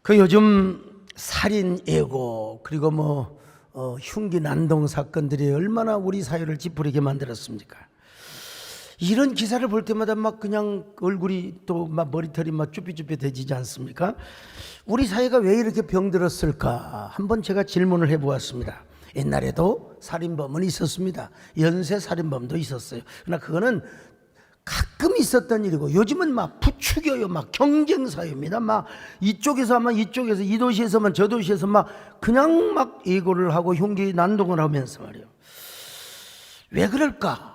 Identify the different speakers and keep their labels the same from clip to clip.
Speaker 1: 그 요즘 살인 예고 그리고 흉기 난동 사건들이 얼마나 우리 사회를 찌푸리게 만들었습니까? 이런 기사를 볼 때마다 막 그냥 얼굴이 또 막 머리털이 막 쭈삐쭈삐해지지 않습니까? 우리 사회가 왜 이렇게 병들었을까? 한번 제가 질문을 해보았습니다. 옛날에도 살인범은 있었습니다. 연쇄 살인범도 있었어요. 그러나 그거는 가끔 있었던 일이고 요즘은 막 부추겨요. 막 경쟁사회입니다. 막 이쪽에서 이 도시에서만 저 도시에서 막 그냥 막 예고를 하고 흉기 난동을 하면서 말이에요. 왜 그럴까?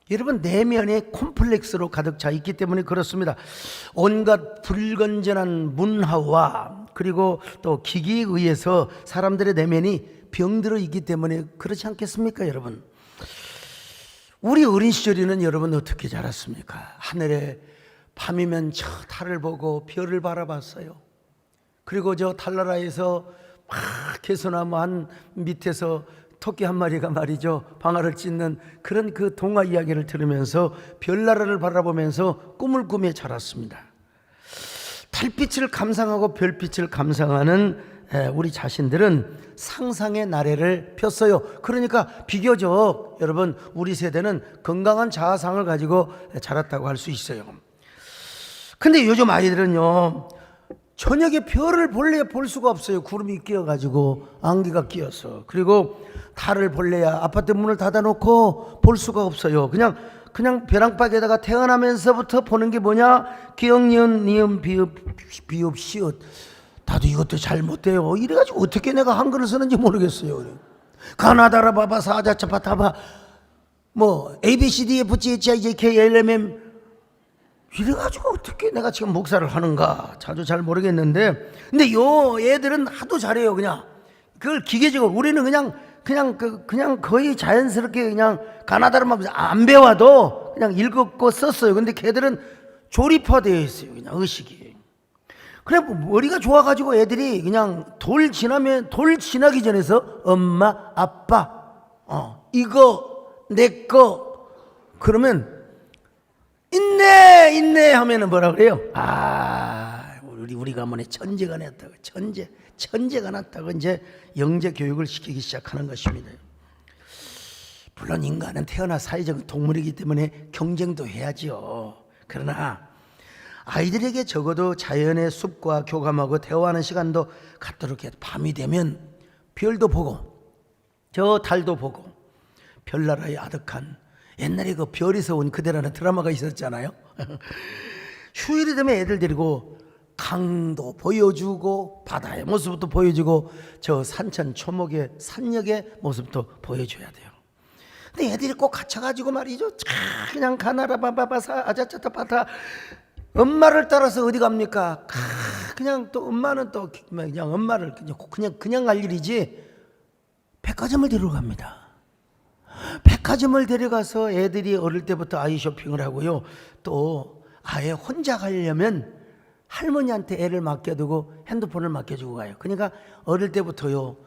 Speaker 1: 여러분, 내면에 콤플렉스로 가득 차 있기 때문에 그렇습니다. 온갖 불건전한 문화와 그리고 또 기기에 의해서 사람들의 내면이 병들어 있기 때문에 그렇지 않겠습니까, 여러분? 우리 어린 시절에는 여러분 어떻게 자랐습니까? 하늘에 밤이면 저 달을 보고 별을 바라봤어요. 그리고 저 달나라에서 막 개소나무 한 밑에서 토끼 한 마리가 말이죠, 방아를 찢는 그런 그 동화 이야기를 들으면서 별나라를 바라보면서 꿈을 꾸며 자랐습니다. 달빛을 감상하고 별빛을 감상하는 우리 자신들은 상상의 나래를 폈어요. 그러니까 비교적 여러분 우리 세대는 건강한 자아상을 가지고 자랐다고 할 수 있어요. 근데 요즘 아이들은요, 저녁에 별을 볼래야 볼 수가 없어요. 구름이 끼어가지고 안개가 끼어서. 그리고 달을 볼래야 아파트 문을 닫아놓고 볼 수가 없어요. 그냥 벼랑박에다가 태어나면서부터 보는 게 뭐냐? 기역, 니은, 니은, 비읍, 시읒. 나도 이것도 잘 못해요. 이래가지고 어떻게 내가 한글을 쓰는지 모르겠어요. 가나다라 바바 사자차 바타바 A B C D F G H I J K L M M 이래가지고 어떻게 내가 지금 목사를 하는가 자주 잘 모르겠는데, 근데 요 애들은 하도 잘해요. 그냥 그걸 기계적으로. 우리는 그냥 거의 자연스럽게 그냥 가나다라 안 배워도 그냥 읽었고 썼어요. 근데 걔들은 조립화되어 있어요. 그냥 의식이. 그래 머리가 좋아가지고 애들이 그냥 돌 지나기 전에서 엄마 아빠 이거 내 거 그러면 있네 하면은 뭐라 그래요? 우리 가문에 천재가 났다고. 천재가 났다고 이제 영재 교육을 시키기 시작하는 것입니다. 물론 인간은 태어나 사회적 동물이기 때문에 경쟁도 해야지요. 그러나 아이들에게 적어도 자연의 숲과 교감하고 대화하는 시간도 갖도록 해. 밤이 되면 별도 보고 저 달도 보고 별나라의 아득한, 옛날에 그 별에서 온 그대라는 드라마가 있었잖아요. 휴일이 되면 애들 데리고 강도 보여주고 바다의 모습도 보여주고 저 산천 초목의 산역의 모습도 보여줘야 돼요. 근데 애들이 꼭 갇혀가지고 말이죠, 그냥 가나라 바바바사 아자차타 바타 엄마를 따라서 어디 갑니까? 그냥 또 엄마는 또 그냥 엄마를 그냥 갈 일이지 백화점을 데려갑니다. 백화점을 데려가서 애들이 어릴 때부터 아이 쇼핑을 하고요. 또 아예 혼자 가려면 할머니한테 애를 맡겨두고 핸드폰을 맡겨주고 가요. 그러니까 어릴 때부터요,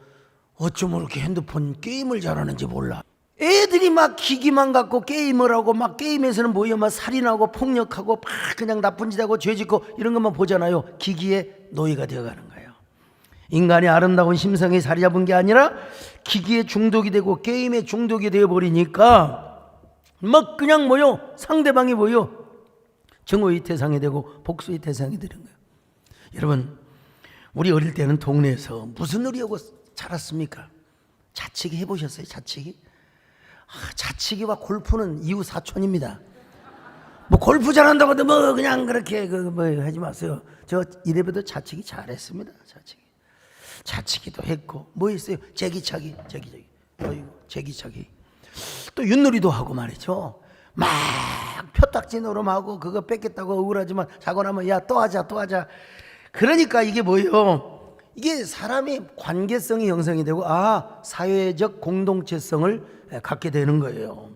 Speaker 1: 어쩌면 이렇게 핸드폰 게임을 잘하는지 몰라. 애들이 막 기기만 갖고 게임을 하고 막 게임에서는 뭐예요? 막 살인하고 폭력하고 막 그냥 나쁜 짓 하고 죄 짓고 이런 것만 보잖아요. 기기의 노예가 되어가는 거예요. 인간의 아름다운 심성이 자리 잡은 게 아니라 기기에 중독이 되고 게임에 중독이 되어버리니까 막 그냥 상대방이 정오의 대상이 되고 복수의 대상이 되는 거예요. 여러분, 우리 어릴 때는 동네에서 무슨 놀이하고 자랐습니까? 자치기 해보셨어요? 자치기와 골프는 이웃 사촌입니다. 골프 잘한다고 해도 그냥 그렇게 하지 마세요. 저 이래봬도 자치기 잘했습니다. 자치기도 했고 있어요? 제기차기. 제기차기. 또 윷놀이도 하고 말이죠. 막 표딱지 노름하고 그거 뺏겠다고 억울하지만 자고 나면 야 또 하자. 그러니까 이게 뭐예요? 이게 사람이 관계성이 형성이 되고 사회적 공동체성을 갖게 되는 거예요.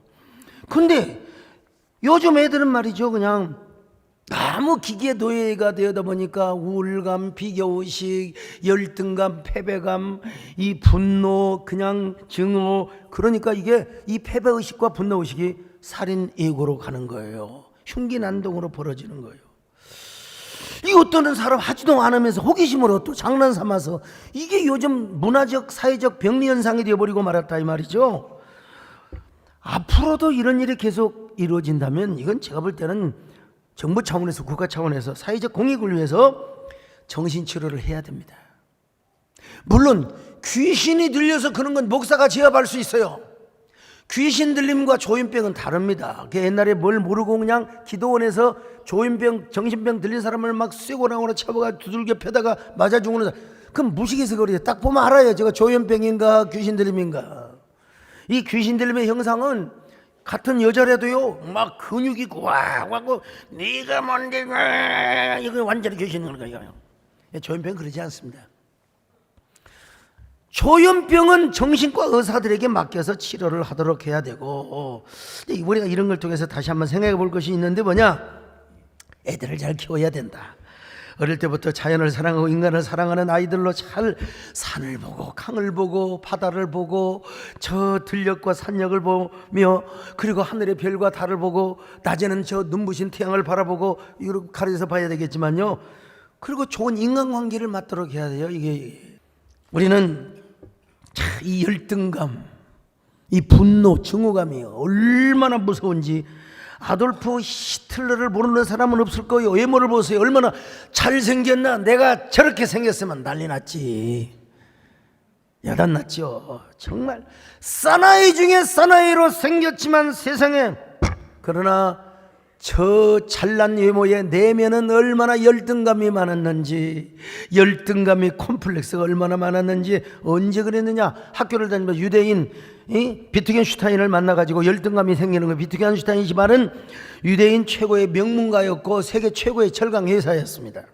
Speaker 1: 근데 요즘 애들은 말이죠, 그냥 너무 기기의 노예가 되어다 보니까 우울감, 비교의식, 열등감, 패배감, 이 분노, 그냥 증오, 그러니까 이게 이 패배의식과 분노의식이 살인 예고로 가는 거예요. 흉기 난동으로 벌어지는 거예요. 이 어떤 사람 하지도 않으면서 호기심으로 또 장난 삼아서 이게 요즘 문화적 사회적 병리 현상이 되어버리고 말았다 이 말이죠. 앞으로도 이런 일이 계속 이루어진다면 이건 제가 볼 때는 정부 차원에서 국가 차원에서 사회적 공익을 위해서 정신치료를 해야 됩니다. 물론 귀신이 들려서 그런 건 목사가 제압할 수 있어요. 귀신 들림과 조현병은 다릅니다. 옛날에 뭘 모르고 그냥 기도원에서 조현병, 정신병 들린 사람을 막 쇠고랑으로 쳐버가 두들겨 패다가 맞아 죽는 사람, 그럼 무식해서 그래요. 딱 보면 알아요. 제가 조현병인가 귀신 들림인가. 이 귀신 들림의 형상은 같은 여자라도요 막 근육이 꽉 와고 네가 뭔데 이거 완전히 귀신인 거예요. 조현병은 그러지 않습니다. 조현병은 정신과 의사들에게 맡겨서 치료를 하도록 해야 되고, 우리가 이런 걸 통해서 다시 한번 생각해 볼 것이 있는데 뭐냐, 애들을 잘 키워야 된다. 어릴 때부터 자연을 사랑하고 인간을 사랑하는 아이들로 잘 산을 보고 강을 보고 바다를 보고 저 들녘과 산녘을 보며, 그리고 하늘의 별과 달을 보고 낮에는 저 눈부신 태양을 바라보고 이렇게 가려서 봐야 되겠지만요, 그리고 좋은 인간관계를 맡도록 해야 돼요. 이게 우리는 이 열등감, 이 분노, 증오감이 얼마나 무서운지 아돌프 히틀러를 모르는 사람은 없을 거예요. 외모를 보세요. 얼마나 잘생겼나. 내가 저렇게 생겼으면 난리 났지. 야단 났죠. 정말 사나이 중에 사나이로 생겼지만 세상에, 그러나 저 잘난 외모의 내면은 얼마나 열등감이 많았는지, 열등감이 콤플렉스가 얼마나 많았는지. 언제 그랬느냐, 학교를 다니면서 유대인 비트겐슈타인을 만나가지고 열등감이 생기는 거예요. 비트겐슈타인 집안은 유대인 최고의 명문가였고 세계 최고의 철강 회사였습니다.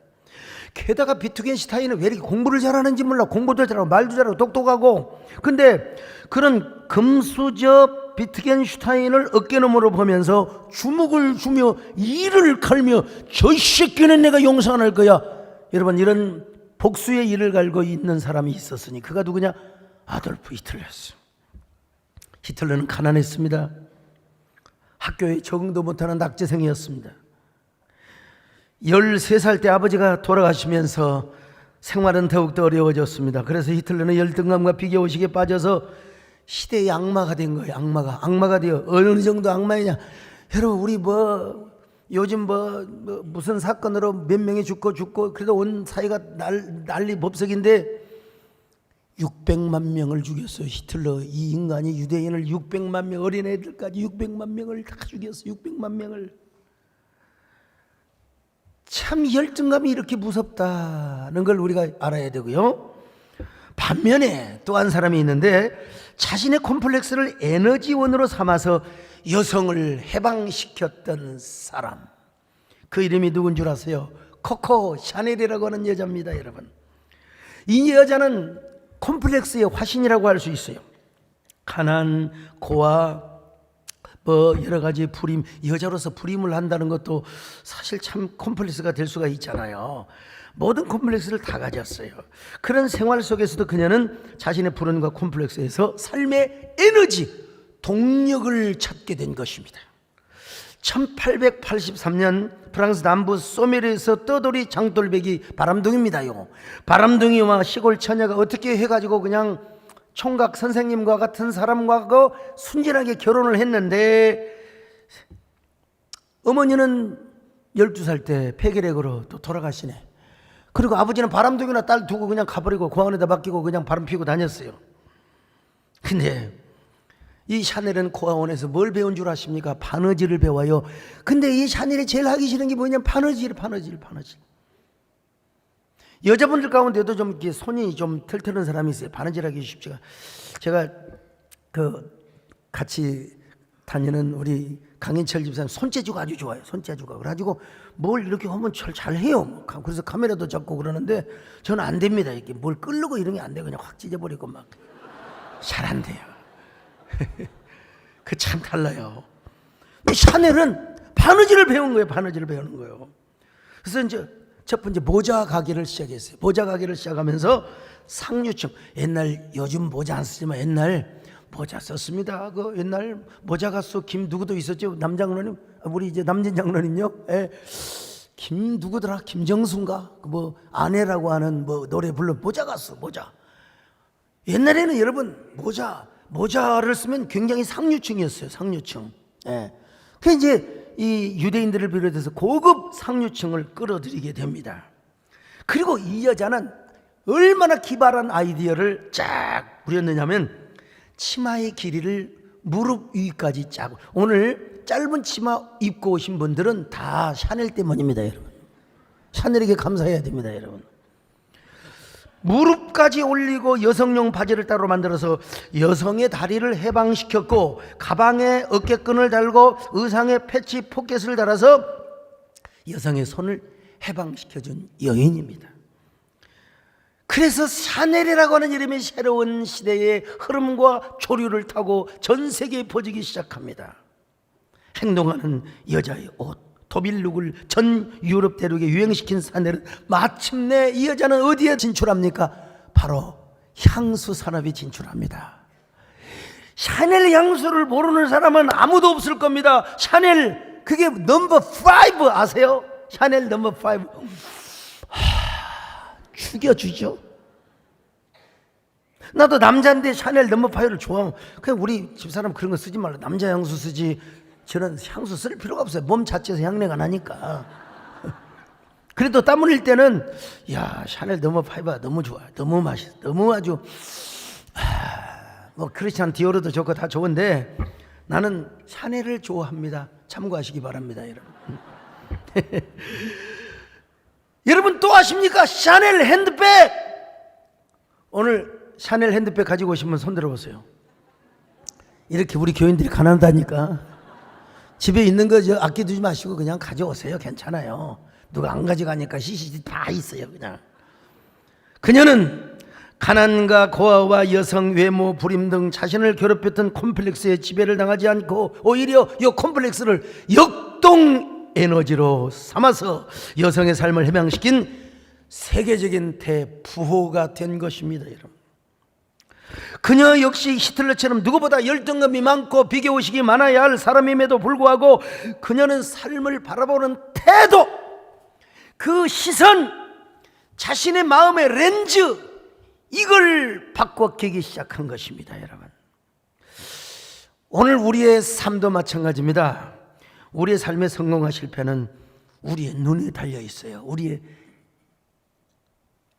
Speaker 1: 게다가 비트겐슈타인은 왜 이렇게 공부를 잘하는지 몰라. 공부도 잘하고 말도 잘하고 똑똑하고. 근데 그런 금수저 비트겐슈타인을 어깨너머로 보면서 주먹을 주며 이를 갈며 저 새끼는 내가 용서 안 할 거야. 여러분, 이런 복수의 이를 갈고 있는 사람이 있었으니 그가 누구냐? 아돌프 히틀러였어요. 히틀러는 가난했습니다. 학교에 적응도 못하는 낙제생이었습니다. 13살 때 아버지가 돌아가시면서 생활은 더욱더 어려워졌습니다. 그래서 히틀러는 열등감과 비교의식에 빠져서 시대의 악마가 된 거예요. 악마가 되어. 어느 정도 악마이냐, 여러분, 우리 요즘 무슨 사건으로 몇 명이 죽고 그래도 온 사회가 난리 법석인데 600만 명을 죽였어요. 히틀러. 이 인간이 유대인을 600만 명, 어린애들까지 600만 명을 다 죽였어요. 600만 명을. 참 열등감이 이렇게 무섭다는 걸 우리가 알아야 되고요. 반면에 또 한 사람이 있는데 자신의 콤플렉스를 에너지원으로 삼아서 여성을 해방시켰던 사람, 그 이름이 누군 줄 아세요? 코코 샤넬이라고 하는 여자입니다. 여러분, 이 여자는 콤플렉스의 화신이라고 할 수 있어요. 가난, 고아, 여러 가지 불임, 여자로서 불임을 한다는 것도 사실 참 콤플렉스가 될 수가 있잖아요. 모든 콤플렉스를 다 가졌어요. 그런 생활 속에서도 그녀는 자신의 불운과 콤플렉스에서 삶의 에너지, 동력을 찾게 된 것입니다. 1883년 프랑스 남부 소메르에서 떠돌이 장돌배기 바람둥이입니다요. 바람둥이와 시골 처녀가 어떻게 해가지고 그냥 총각 선생님과 같은 사람과 순진하게 결혼을 했는데, 어머니는 12살 때 폐결핵으로 또 돌아가시네. 그리고 아버지는 바람둥이나 딸 두고 그냥 가버리고 고아원에다 맡기고 그냥 바람 피고 다녔어요. 근데 이 샤넬은 고아원에서 뭘 배운 줄 아십니까? 바느질을 배워요. 근데 이 샤넬이 제일 하기 싫은 게 뭐냐면 바느질. 여자분들 가운데도 좀 이렇게 손이 좀 털털한 사람이 있어요. 바느질하기 쉽지가. 제가 같이 다니는 우리 강인철 집사님 손재주가 아주 좋아요. 손재주가. 그래가지고 뭘 이렇게 하면 잘해요. 그래서 카메라도 잡고 그러는데 저는 안 됩니다. 이렇게 뭘 끌고 이런 게 안 돼요. 그냥 확 찢어버리고 막. 잘 안 돼요. 그 참 달라요. 샤넬은 바느질을 배운 거예요. 바느질을 배우는 거예요. 그래서 이제 첫 번째 모자 가게를 시작했어요. 모자 가게를 시작하면서 상류층, 요즘 모자 안 쓰지만 옛날 모자 썼습니다. 그 옛날 모자 가수 김 누구도 있었죠. 남장로님, 우리 이제 남진 장로님요. 예. 누구더라? 김정수인가? 뭐 아내라고 하는 뭐 노래 불러 모자 갔어. 모자. 옛날에는 여러분 모자를 쓰면 굉장히 상류층이었어요. 상류층. 예. 그 이제 이 유대인들을 비롯해서 고급 상류층을 끌어들이게 됩니다. 그리고 이 여자는 얼마나 기발한 아이디어를 쫙 부렸느냐면 치마의 길이를 무릎 위까지 짜고, 오늘 짧은 치마 입고 오신 분들은 다 샤넬 때문입니다, 여러분. 샤넬에게 감사해야 됩니다, 여러분. 무릎까지 올리고 여성용 바지를 따로 만들어서 여성의 다리를 해방시켰고, 가방에 어깨끈을 달고 의상에 패치 포켓을 달아서 여성의 손을 해방시켜준 여인입니다. 그래서 샤넬이라고 하는 이름이 새로운 시대의 흐름과 조류를 타고 전 세계에 퍼지기 시작합니다. 행동하는 여자의 옷, 도빌룩을 전 유럽 대륙에 유행시킨 샤넬은 마침내 이 여자는 어디에 진출합니까? 바로 향수 산업에 진출합니다. 샤넬 향수를 모르는 사람은 아무도 없을 겁니다. 샤넬, 그게 넘버 5 아세요? 샤넬 넘버 5. 죽여주죠. 나도 남자인데 샤넬 넘버 5를 좋아하면 그냥 우리 집사람 그런 거 쓰지 말라. 남자 향수 쓰지. 저는 향수 쓸 필요가 없어요. 몸 자체에서 향내가 나니까. 그래도 땀 흘릴 때는 야, 샤넬 넘버 5가 너무 좋아. 너무 맛있어. 너무 아주 뭐 크리스찬 디오르도 좋고 다 좋은데 나는 샤넬을 좋아합니다. 참고하시기 바랍니다, 여러분. 여러분 또 아십니까? 샤넬 핸드백. 오늘 샤넬 핸드백 가지고 오신 분 손 들어보세요. 이렇게 우리 교인들이 가난하다니까. 집에 있는 거 아껴두지 마시고 그냥 가져오세요. 괜찮아요. 누가 안 가져가니까 CCTV 다 있어요. 그녀는 가난과 고아와 여성 외모 불임 등 자신을 괴롭혔던 콤플렉스에 지배를 당하지 않고 오히려 이 콤플렉스를 역동 에너지로 삼아서 여성의 삶을 해방시킨 세계적인 대부호가 된 것입니다, 여러분. 그녀 역시 히틀러처럼 누구보다 열등감이 많고 비교의식이 많아야 할 사람임에도 불구하고 그녀는 삶을 바라보는 태도, 그 시선, 자신의 마음의 렌즈, 이걸 바꿔끼기 시작한 것입니다, 여러분. 오늘 우리의 삶도 마찬가지입니다. 우리의 삶의 성공과 실패는 우리의 눈에 달려 있어요. 우리의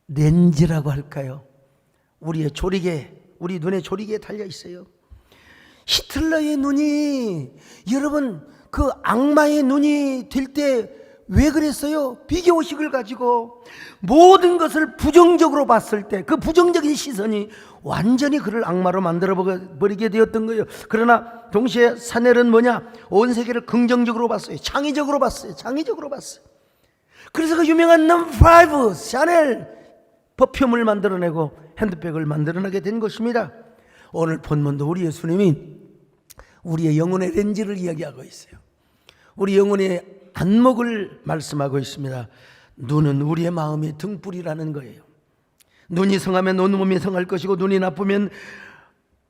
Speaker 1: 렌즈라고 할까요? 우리의 조리개, 우리 눈의 조리개에 달려 있어요. 히틀러의 눈이, 여러분, 그 악마의 눈이 될 때 왜 그랬어요? 비교의식을 가지고 모든 것을 부정적으로 봤을 때 그 부정적인 시선이 완전히 그를 악마로 만들어 버리게 되었던 거예요. 그러나 동시에 샤넬은 뭐냐? 온 세계를 긍정적으로 봤어요. 창의적으로 봤어요. 창의적으로 봤어요. 그래서 그 유명한 넘버 5 샤넬 퍼퓸을 만들어내고 핸드백을 만들어내게 된 것입니다. 오늘 본문도 우리 예수님이 우리의 영혼의 렌즈를 이야기하고 있어요. 우리 영혼의 안목을 말씀하고 있습니다. 눈은 우리의 마음의 등불이라는 거예요. 눈이 성하면 온몸이 성할 것이고 눈이 나쁘면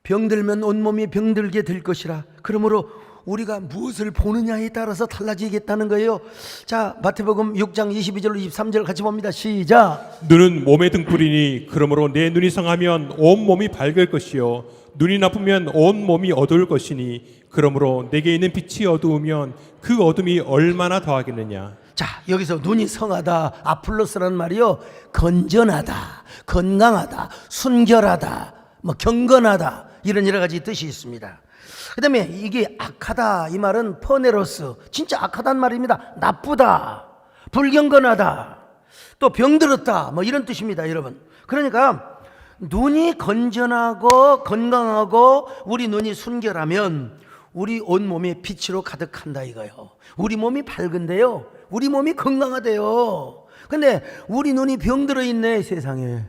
Speaker 1: 병들면 온몸이 병들게 될 것이라. 그러므로 우리가 무엇을 보느냐에 따라서 달라지겠다는 거예요. 자, 마태복음 6장 22절로 23절 같이 봅니다. 시작.
Speaker 2: 눈은 몸의 등불이니 그러므로 내 눈이 성하면 온 몸이 밝을 것이요 눈이 나쁘면 온 몸이 어두울 것이니 그러므로 내게 있는 빛이 어두우면 그 어둠이 얼마나 더하겠느냐.
Speaker 1: 자, 여기서 눈이 성하다, 아플로스라는 말이요, 건전하다, 건강하다, 순결하다, 뭐 경건하다, 이런 여러 가지 뜻이 있습니다. 그 다음에 이게 악하다, 이 말은 퍼네로스, 진짜 악하다는 말입니다. 나쁘다, 불경건하다, 또 병들었다, 뭐 이런 뜻입니다, 여러분. 그러니까 눈이 건전하고 건강하고 우리 눈이 순결하면 우리 온몸이 빛으로 가득한다 이거요. 우리 몸이 밝은데요, 우리 몸이 건강하대요. 근데 우리 눈이 병들어 있네, 세상에.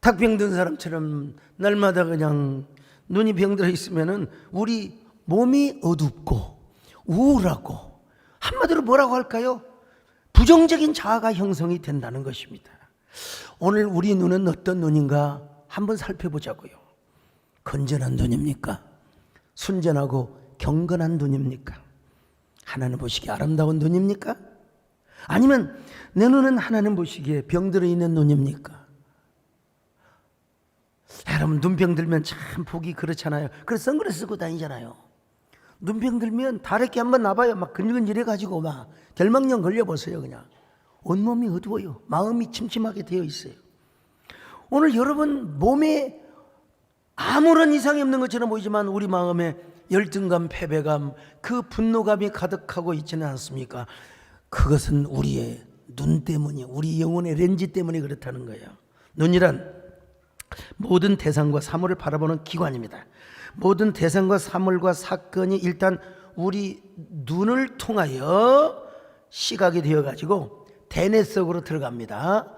Speaker 1: 닭병 든 사람처럼 날마다 그냥 눈이 병들어 있으면은 우리 몸이 어둡고 우울하고, 한마디로 뭐라고 할까요? 부정적인 자아가 형성이 된다는 것입니다. 오늘 우리 눈은 어떤 눈인가 한번 살펴보자고요. 건전한 눈입니까? 순전하고 경건한 눈입니까? 하나님 보시기에 아름다운 눈입니까? 아니면 내 눈은 하나님 보시기에 병들어 있는 눈입니까? 여러분 눈병 들면 참 보기 그렇잖아요. 그래서 선글라스 쓰고 다니잖아요. 눈병 들면 다래끼 한번 나봐요. 막 근질근질해 가지고 막 결막염 걸려보세요. 그냥 온몸이 어두워요. 마음이 침침하게 되어 있어요. 오늘 여러분 몸에 아무런 이상이 없는 것처럼 보이지만 우리 마음에 열등감, 패배감, 그 분노감이 가득하고 있지는 않습니까? 그것은 우리의 눈 때문이에요. 우리 영혼의 렌즈 때문에 그렇다는 거예요. 눈이란 모든 대상과 사물을 바라보는 기관입니다. 모든 대상과 사물과 사건이 일단 우리 눈을 통하여 시각이 되어 가지고 대뇌 속으로 들어갑니다.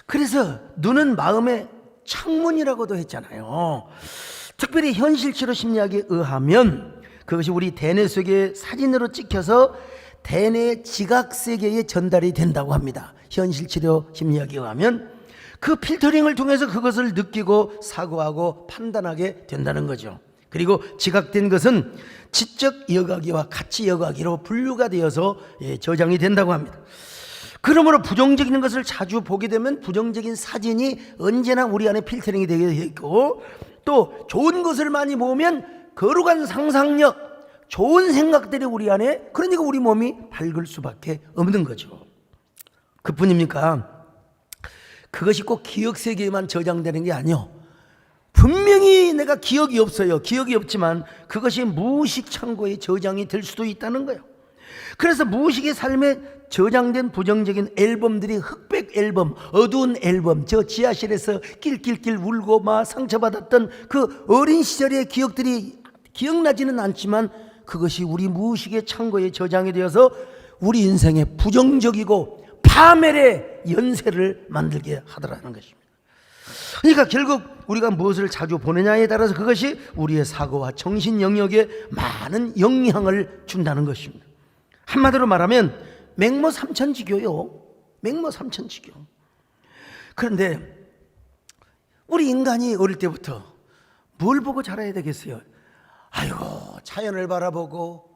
Speaker 1: 그래서 눈은 마음의 창문이라고도 했잖아요. 특별히 현실치료 심리학에 의하면 그것이 우리 대뇌 속에 사진으로 찍혀서 대뇌 지각세계에 전달이 된다고 합니다. 현실치료 심리학에 의하면 그 필터링을 통해서 그것을 느끼고 사고하고 판단하게 된다는 거죠. 그리고 지각된 것은 지적 여과기와 가치 여과기로 분류가 되어서 저장이 된다고 합니다. 그러므로 부정적인 것을 자주 보게 되면 부정적인 사진이 언제나 우리 안에 필터링이 되게 있고, 또 좋은 것을 많이 보면 거룩한 상상력, 좋은 생각들이 우리 안에, 그러니까 우리 몸이 밝을 수밖에 없는 거죠. 그뿐입니까? 그것이 꼭 기억 세계에만 저장되는 게 아니요, 분명히 내가 기억이 없어요. 기억이 없지만 그것이 무의식 창고에 저장이 될 수도 있다는 거예요. 그래서 무의식의 삶에 저장된 부정적인 앨범들이 흑백 앨범, 어두운 앨범, 저 지하실에서 낄낄낄 울고 막 상처받았던 그 어린 시절의 기억들이 기억나지는 않지만 그것이 우리 무의식의 창고에 저장이 되어서 우리 인생의 부정적이고 파멸의 연쇄를 만들게 하더라는 것입니다. 그러니까 결국 우리가 무엇을 자주 보느냐에 따라서 그것이 우리의 사고와 정신 영역에 많은 영향을 준다는 것입니다. 한마디로 말하면 맹모삼천지교요. 맹모삼천지교. 그런데 우리 인간이 어릴 때부터 뭘 보고 자라야 되겠어요? 아이고, 자연을 바라보고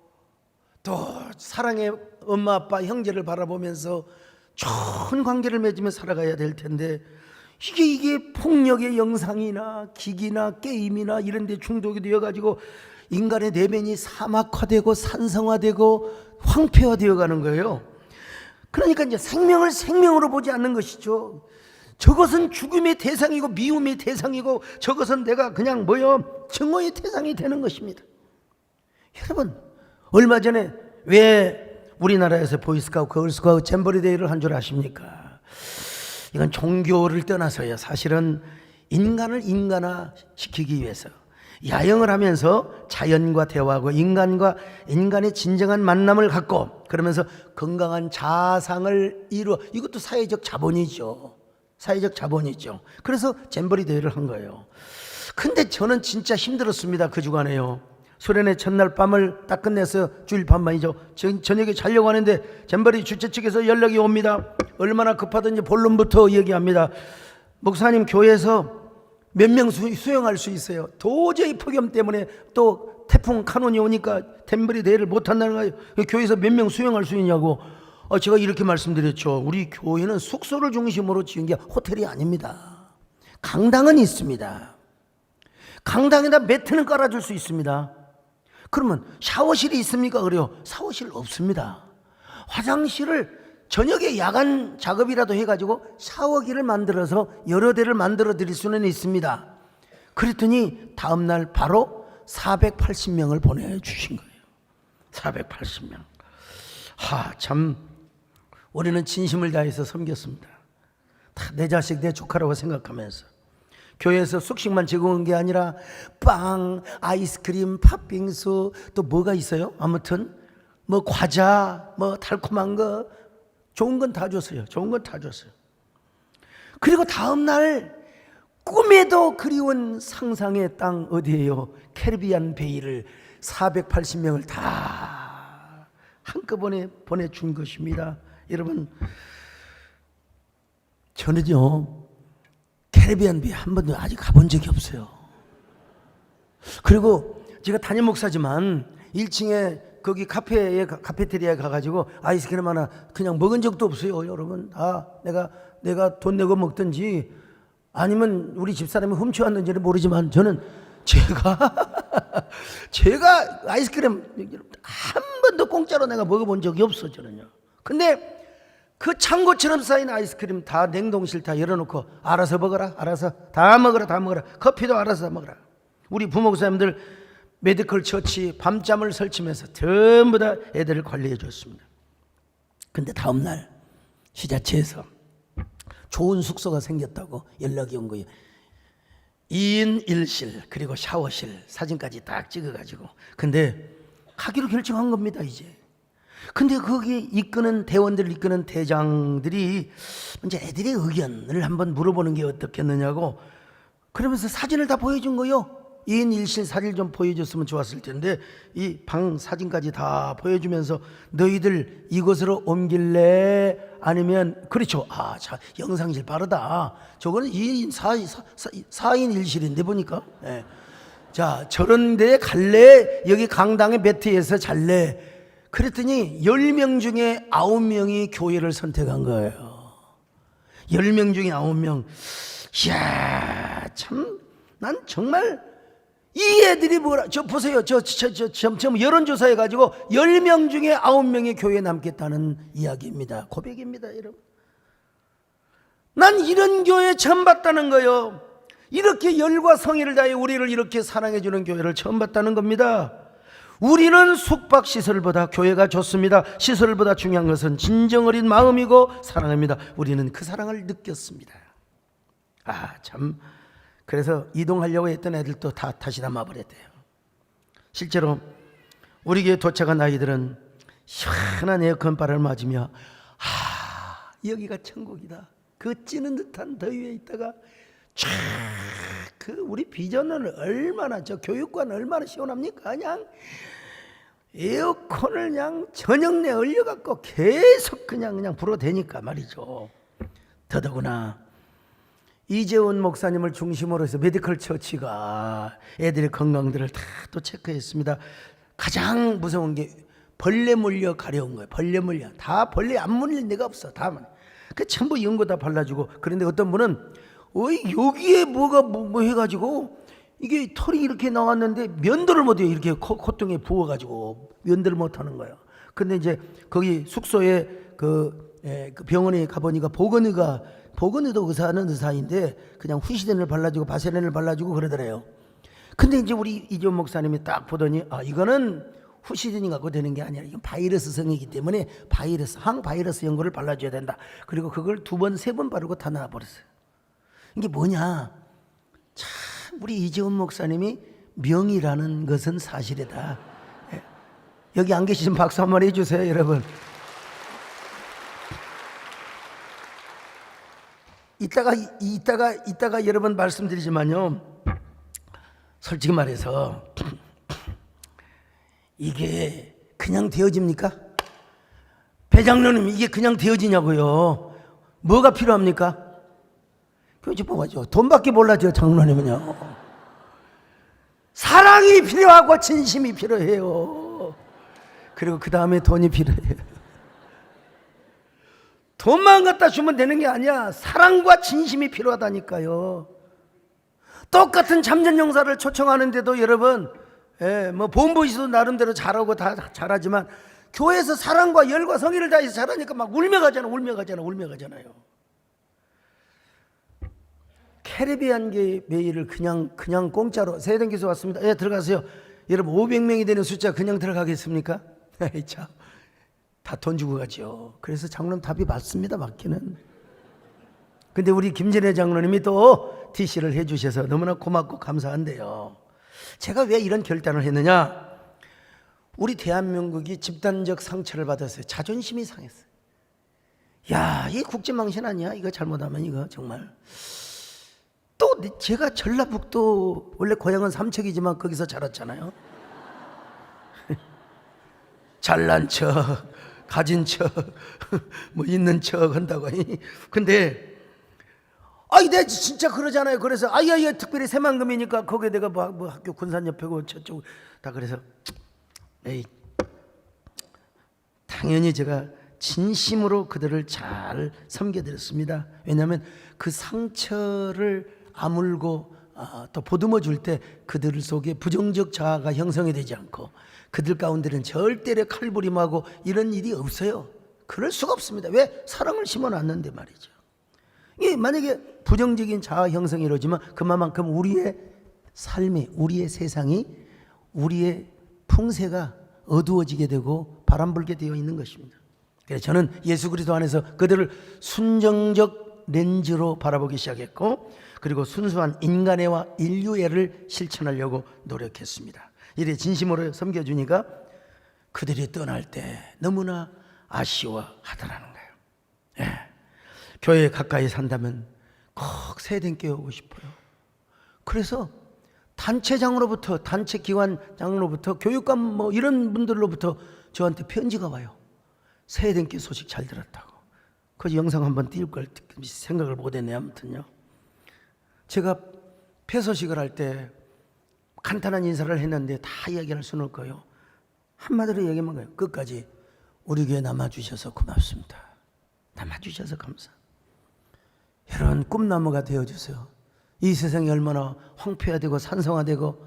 Speaker 1: 또 사랑의 엄마 아빠 형제를 바라보면서 좋은 관계를 맺으며 살아가야 될 텐데 이게 폭력의 영상이나 기기나 게임이나 이런 데 중독이 되어가지고 인간의 내면이 사막화되고 산성화되고 황폐화되어 가는 거예요. 그러니까 이제 생명을 생명으로 보지 않는 것이죠. 저것은 죽음의 대상이고 미움의 대상이고 저것은 내가 그냥 증오의 대상이 되는 것입니다. 여러분, 얼마 전에 왜 우리나라에서 보이스카우트, 걸스카우트, 잼버리 대회를 한 줄 아십니까? 이건 종교를 떠나서요, 사실은 인간을 인간화 시키기 위해서 야영을 하면서 자연과 대화하고 인간의 진정한 만남을 갖고 그러면서 건강한 자상을 이루어, 이것도 사회적 자본이죠. 사회적 자본이죠. 그래서 잼버리 대회를 한 거예요. 근데 저는 진짜 힘들었습니다. 그 주간에요. 수련회 첫날 밤을 딱 끝내서 주일 밤만이죠. 저녁에 자려고 하는데 잼버리 주최 측에서 연락이 옵니다. 얼마나 급하든지 본론부터 얘기합니다. 목사님, 교회에서 몇 명 수용할 수 있어요? 도저히 폭염 때문에 또 태풍 카눈이 오니까 잼버리 대회를 못한다는 거예요. 교회에서 몇 명 수용할 수 있냐고. 제가 이렇게 말씀드렸죠. 우리 교회는 숙소를 중심으로 지은 게 호텔이 아닙니다. 강당은 있습니다. 강당에다 매트는 깔아줄 수 있습니다. 그러면 샤워실이 있습니까? 그래요. 샤워실 없습니다. 화장실을 저녁에 야간 작업이라도 해가지고 샤워기를 만들어서 여러 대를 만들어 드릴 수는 있습니다. 그랬더니 다음날 바로 480명을 보내주신 거예요. 480명. 참 우리는 진심을 다해서 섬겼습니다. 다 내 자식, 내 조카라고 생각하면서. 교회에서 숙식만 제공한 게 아니라 빵, 아이스크림, 팥빙수, 또 뭐가 있어요? 아무튼 과자, 달콤한 거, 좋은 건 다 줬어요. 좋은 건 다 줬어요. 그리고 다음 날 꿈에도 그리운 상상의 땅, 어디예요? 캐리비안 베이를 480명을 다 한꺼번에 보내준 것입니다. 여러분, 저는요 캐리비안 베이 한 번도 아직 가본 적이 없어요. 그리고 제가 담임 목사지만 1층에 거기 카페테리아에 가가지고 아이스크림 하나 그냥 먹은 적도 없어요, 여러분. 내가 돈 내고 먹든지 아니면 우리 집사람이 훔쳐왔는지는 모르지만 저는 제가 아이스크림 한 번도 공짜로 내가 먹어본 적이 없어, 저는요. 근데 그 창고처럼 쌓인 아이스크림 다 냉동실 다 열어놓고 알아서 먹어라, 알아서 다 먹어라, 다 먹어라. 커피도 알아서 다 먹어라. 우리 부목사님들 메디컬 처치 밤잠을 설치면서 전부 다 애들을 관리해 줬습니다. 근데 다음날 시자체에서 좋은 숙소가 생겼다고 연락이 온 거예요. 2인 1실 그리고 샤워실 사진까지 딱 찍어가지고. 근데 하기로 결정한 겁니다, 이제. 근데 거기 대원들을 이끄는 대장들이 이제 애들의 의견을 한번 물어보는 게 어떻겠느냐고 그러면서 사진을 다 보여준 거요. 2인 1실 사진을 좀 보여줬으면 좋았을 텐데 이 방 사진까지 다 보여주면서 너희들 이곳으로 옮길래 아니면 그렇죠. 영상실 빠르다. 저거는 2인 4인 1실인데 보니까. 네. 자, 저런 데 갈래? 여기 강당의 매트에서 잘래? 그랬더니 10명 중에 9명이 교회를 선택한 거예요. 10명 중에 9명. 이야, 참, 난 정말 이 애들이 보세요. 여론조사 해가지고 10명 중에 9명이 교회에 남겠다는 이야기입니다. 고백입니다, 여러분. 난 이런 교회 처음 봤다는 거예요. 이렇게 열과 성의를 다해 우리를 이렇게 사랑해주는 교회를 처음 봤다는 겁니다. 우리는 숙박시설보다 교회가 좋습니다. 시설보다 중요한 것은 진정 어린 마음이고 사랑입니다. 우리는 그 사랑을 느꼈습니다. 참, 그래서 이동하려고 했던 애들도 다시 남아버렸대요. 실제로 우리 교회 도착한 아이들은 시원한 에어컨바람을 맞으며 여기가 천국이다. 그 찌는 듯한 더위에 있다가 우리 비전은 얼마나, 저 교육관 얼마나 시원합니까? 그냥 에어컨을 그냥 저녁 내 얼려갖고 계속 그냥 불어대니까 말이죠. 더더구나 이재원 목사님을 중심으로 해서 메디컬 처치가 애들의 건강들을 다 또 체크했습니다. 가장 무서운 게 벌레 물려 가려운 거예요. 벌레 물려. 다 벌레 안 물릴 데가 없어. 다. 그 전부 연고 다 발라주고. 그런데 어떤 분은 여기에 뭐가 뭐 해가지고 이게 털이 이렇게 나왔는데 면도를 못해요. 이렇게 콧등에 부어가지고 면도를 못하는 거예요. 근데 이제 거기 숙소에 그 병원에 가보니까 보건의도 의사는 의사인데 그냥 후시딘을 발라주고 바세린을 발라주고 그러더래요. 근데 이제 우리 이재원 목사님이 딱 보더니 이거는 후시딘이 갖고 되는 게 아니라 이건 바이러스성이기 때문에 항바이러스 연고를 발라줘야 된다. 그리고 그걸 2번, 3번 바르고 다 나와버렸어요. 이게 뭐냐? 참 우리 이재원 목사님이 명이라는 것은 사실이다. 여기 안 계시면 박수 한번 해주세요, 여러분. 이따가 여러분 말씀드리지만요. 솔직히 말해서 이게 그냥 되어집니까? 배장로님, 이게 그냥 되어지냐고요? 뭐가 필요합니까? 교집 뽑아죠. 돈밖에 몰라죠, 장로님은요. 사랑이 필요하고 진심이 필요해요. 그리고 그 다음에 돈이 필요해요. 돈만 갖다 주면 되는 게 아니야. 사랑과 진심이 필요하다니까요. 똑같은 참전용사를 초청하는데도 여러분, 뭐 본보이도 나름대로 잘하고 다 잘하지만 교회에서 사랑과 열과 성의를 다해서 잘하니까 막 울며 가잖아요. 캐리비안계 메일을 그냥 공짜로. 세대된 교수 왔습니다. 들어가세요. 여러분 500명이 되는 숫자 그냥 들어가겠습니까? 참, 다 돈 주고 가죠. 그래서 장로님 답이 맞습니다. 맞기는. 근데 우리 김진애 장로님이 또 TC를 해주셔서 너무나 고맙고 감사한데요. 제가 왜 이런 결단을 했느냐? 우리 대한민국이 집단적 상처를 받았어요. 자존심이 상했어요. 야, 이게 국제망신 아니야? 이거 잘못하면 이거 정말. 또 제가 전라북도 원래 고향은 삼척이지만 거기서 자랐잖아요. 잘난 척, 가진 척, 뭐 있는 척 한다고. 근데 내가 진짜 그러잖아요. 그래서 특별히 새만금이니까 거기에 내가 뭐 학교 군산협회고 저쪽 다 그래서 에이 당연히 제가 진심으로 그들을 잘 섬겨드렸습니다. 왜냐하면 그 상처를 아물고 또 보듬어 줄 때 그들 속에 부정적 자아가 형성이 되지 않고 그들 가운데는 절대로 칼부림하고 이런 일이 없어요. 그럴 수가 없습니다. 왜? 사랑을 심어놨는데 말이죠. 이게 만약에 부정적인 자아 형성이 이루어지면 그만큼 우리의 삶이, 우리의 세상이, 우리의 풍세가 어두워지게 되고 바람불게 되어 있는 것입니다. 그래서 저는 예수 그리스도 안에서 그들을 순정적 렌즈로 바라보기 시작했고, 그리고 순수한 인간애와 인류애를 실천하려고 노력했습니다. 이래 진심으로 섬겨주니까 그들이 떠날 때 너무나 아쉬워하더라는 거예요. 예. 교회에 가까이 산다면 꼭 세대께 오고 싶어요. 그래서 단체장으로부터, 단체기관장으로부터, 교육감 뭐 이런 분들로부터 저한테 편지가 와요. 세대께 소식 잘 들었다고. 그 영상 한번 띄울 걸 생각을 못했네. 아무튼요, 제가 폐소식을 할 때 간단한 인사를 했는데 다 이야기할 수는 없고요. 한마디로 얘기하면 거예요. 끝까지 우리 교회 남아주셔서 고맙습니다. 남아주셔서 감사. 여러분, 꿈나무가 되어주세요. 이 세상이 얼마나 황폐화되고 산성화되고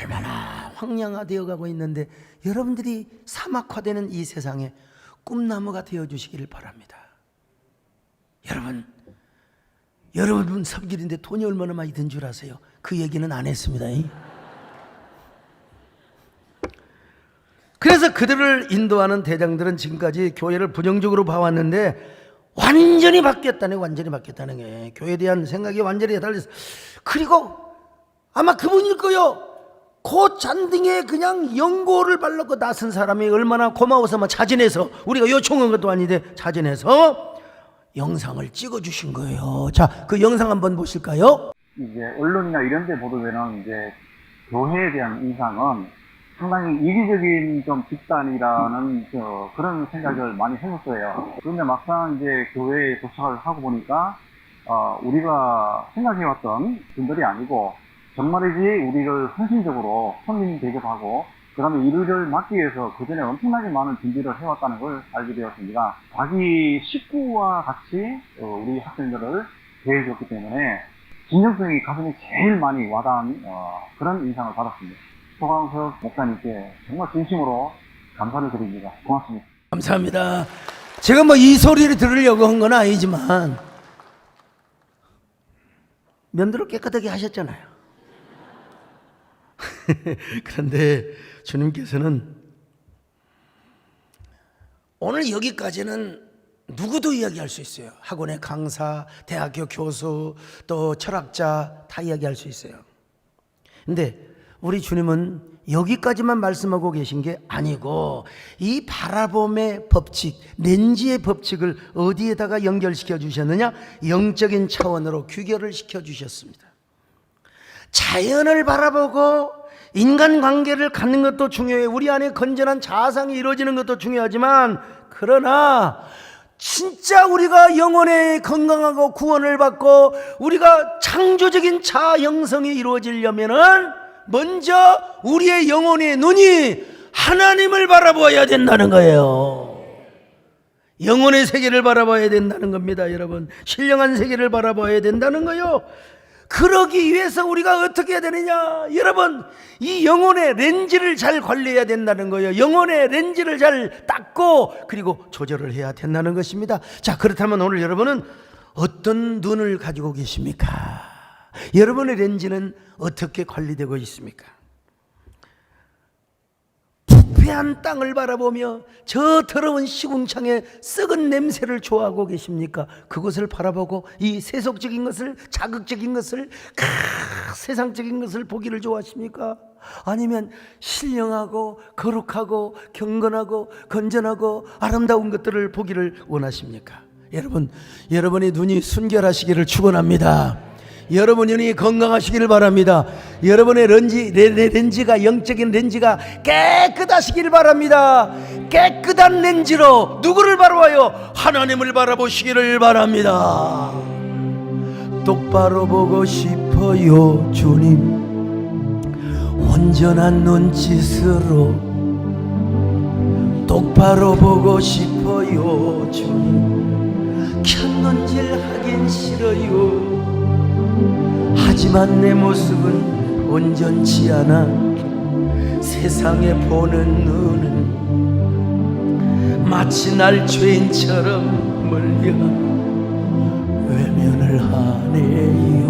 Speaker 1: 얼마나 황량화되어 가고 있는데 여러분들이 사막화되는 이 세상에 꿈나무가 되어주시기를 바랍니다. 여러분 섬길인데 돈이 얼마나 많이 든 줄 아세요? 그 얘기는 안 했습니다. 그래서 그들을 인도하는 대장들은 지금까지 교회를 부정적으로 봐왔는데 완전히 바뀌었다네. 완전히 바뀌었다는 게 교회에 대한 생각이 완전히 달라졌어요. 그리고 아마 그분일 거요. 그 잔등에 그냥 연고를 발랐고 나선 사람이 얼마나 고마워서 자진해서, 우리가 요청한 것도 아닌데 자진해서 영상을 찍어주신 거예요. 자, 그 영상 한번 보실까요?
Speaker 3: 이제 언론이나 이런 데 보도되는 이제 교회에 대한 인상은 상당히 이기적인 좀 집단이라는 그런 생각을 많이 했었어요. 그런데 막상 이제 교회에 도착을 하고 보니까 우리가 생각해왔던 분들이 아니고 정말이지 우리를 헌신적으로 손님 대접하고 그 다음에 일을 맡기 위해서 그 전에 엄청나게 많은 준비를 해왔다는 걸 알게 되었습니다. 자기 식구와 같이 우리 학생들을 대해줬기 때문에 진정성이 가슴에 제일 많이 와닿은 그런 인상을 받았습니다. 소강석 목사님께 정말 진심으로 감사를 드립니다. 고맙습니다.
Speaker 1: 감사합니다. 제가 뭐 이 소리를 들으려고 한 건 아니지만 면도를 깨끗하게 하셨잖아요. 그런데 주님께서는 오늘 여기까지는 누구도 이야기할 수 있어요. 학원의 강사, 대학교 교수, 또 철학자 다 이야기할 수 있어요. 근데 우리 주님은 여기까지만 말씀하고 계신 게 아니고 이 바라봄의 법칙, 렌즈의 법칙을 어디에다가 연결시켜 주셨느냐? 영적인 차원으로 규결을 시켜 주셨습니다. 자연을 바라보고 인간관계를 갖는 것도 중요해요. 우리 안에 건전한 자아상이 이루어지는 것도 중요하지만, 그러나 진짜 우리가 영혼의 건강하고 구원을 받고 우리가 창조적인 자아 형성이 이루어지려면은 먼저 우리의 영혼의 눈이 하나님을 바라보아야 된다는 거예요. 영혼의 세계를 바라봐야 된다는 겁니다. 여러분, 신령한 세계를 바라봐야 된다는 거예요. 그러기 위해서 우리가 어떻게 해야 되느냐? 여러분, 이 영혼의 렌즈를 잘 관리해야 된다는 거예요. 영혼의 렌즈를 잘 닦고 그리고 조절을 해야 된다는 것입니다. 자, 그렇다면 오늘 여러분은 어떤 눈을 가지고 계십니까? 여러분의 렌즈는 어떻게 관리되고 있습니까? 부패한 땅을 바라보며 저 더러운 시궁창의 썩은 냄새를 좋아하고 계십니까? 그것을 바라보고 이 세속적인 것을, 자극적인 것을, 세상적인 것을 보기를 좋아하십니까? 아니면 신령하고 거룩하고 경건하고 건전하고 아름다운 것들을 보기를 원하십니까? 여러분, 여러분의 눈이 순결하시기를 축원합니다. 여러분의 눈이 건강하시기를 바랍니다. 여러분의 렌즈가, 영적인 렌즈가 깨끗하시기를 바랍니다. 깨끗한 렌즈로 누구를 바라봐요? 하나님을 바라보시기를 바랍니다. 똑바로 보고 싶어요, 주님. 온전한 눈짓으로 똑바로 보고 싶어요 주님. 켰는질 하긴 싫어요. 하지만 내 모습은 온전치 않아. 세상에 보는 눈은 마치 날 죄인처럼 멀려 외면을 하네요.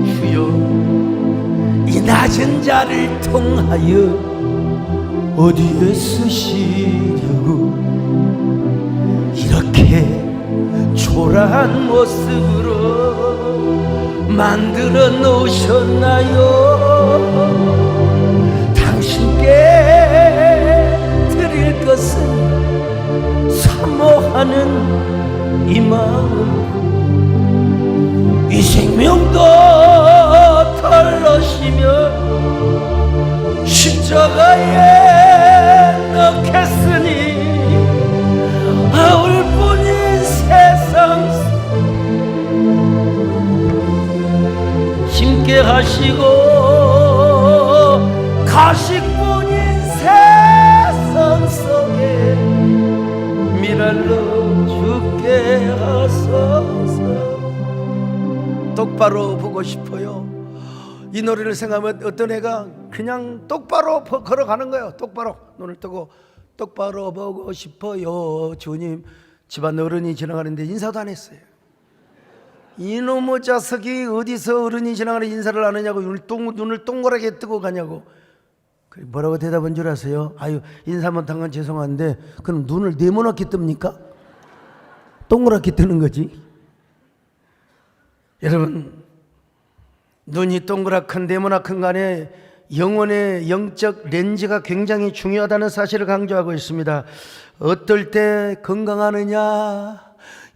Speaker 1: 주여, 이 낮은 자를 통하여 어디에 쓰시려고 이렇게 초라한 모습으로 만들어 놓으셨나요? 당신께 드릴 것은 사모하는 이 마음, 이 생명도 털러시며 십자가에 넣겠으니 아울뿐인 세상 힘께 하시고 가식뿐인 세상 속에 미랄로 죽게 하소서. 똑바로 보고 싶어요. 이 노래를 생각하면 어떤 애가 그냥 똑바로 걸어가는 거예요. 똑바로 눈을 뜨고 똑바로 보고 싶어요 주님. 집안 어른이 지나가는데 인사도 안 했어요. 이놈의 자석이 어디서 어른이 지나가는 인사를 안 하냐고 눈을 동그랗게 뜨고 가냐고. 뭐라고 대답한 줄 아세요? 아유, 인사 못한 건 죄송한데 그럼 눈을 네모나게 뜹니까? 동그랗게 뜨는 거지. 여러분, 눈이 동그랗건 네모나건 간에 영혼의 영적 렌즈가 굉장히 중요하다는 사실을 강조하고 있습니다. 어떨 때 건강하느냐?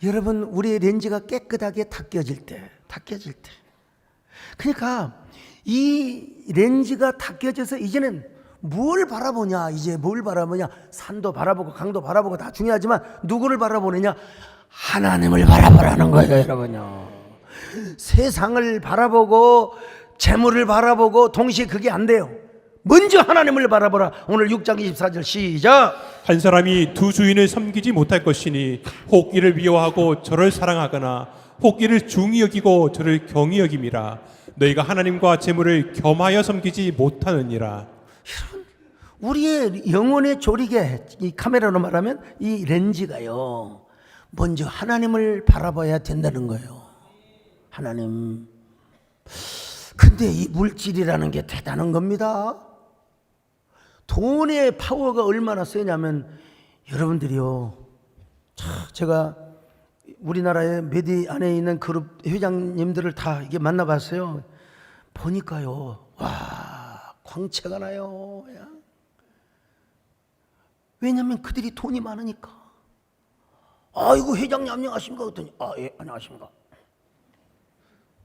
Speaker 1: 여러분, 우리의 렌즈가 깨끗하게 닦여질 때. 그러니까 이 렌즈가 닦여져서 이제는 뭘 바라보냐? 이제 뭘 바라보냐? 산도 바라보고 강도 바라보고 다 중요하지만 누구를 바라보느냐? 하나님을 바라보라는 거예요, 여러분요. 세상을 바라보고 재물을 바라보고 동시에 그게 안 돼요. 먼저 하나님을 바라보라. 오늘 6장 24절 시작.
Speaker 2: 한 사람이 두 주인을 섬기지 못할 것이니 혹 이를 미워하고 저를 사랑하거나 혹 이를 중히 여기고 저를 경히 여김이라. 너희가 하나님과 재물을 겸하여 섬기지 못하느니라.
Speaker 1: 우리의 영혼의 조리개, 이 카메라로 말하면 이 렌즈가요, 먼저 하나님을 바라봐야 된다는 거예요. 하나님. 근데 이 물질이라는 게 대단한 겁니다. 돈의 파워가 얼마나 세냐면, 여러분들이요, 제가 우리나라의 메디 안에 있는 그룹 회장님들을 다 이게 만나봤어요. 보니까요, 와, 광채가 나요. 왜냐면 그들이 돈이 많으니까. 아이고, 회장님 안녕하십니까? 그랬더니 예, 안녕하십니까?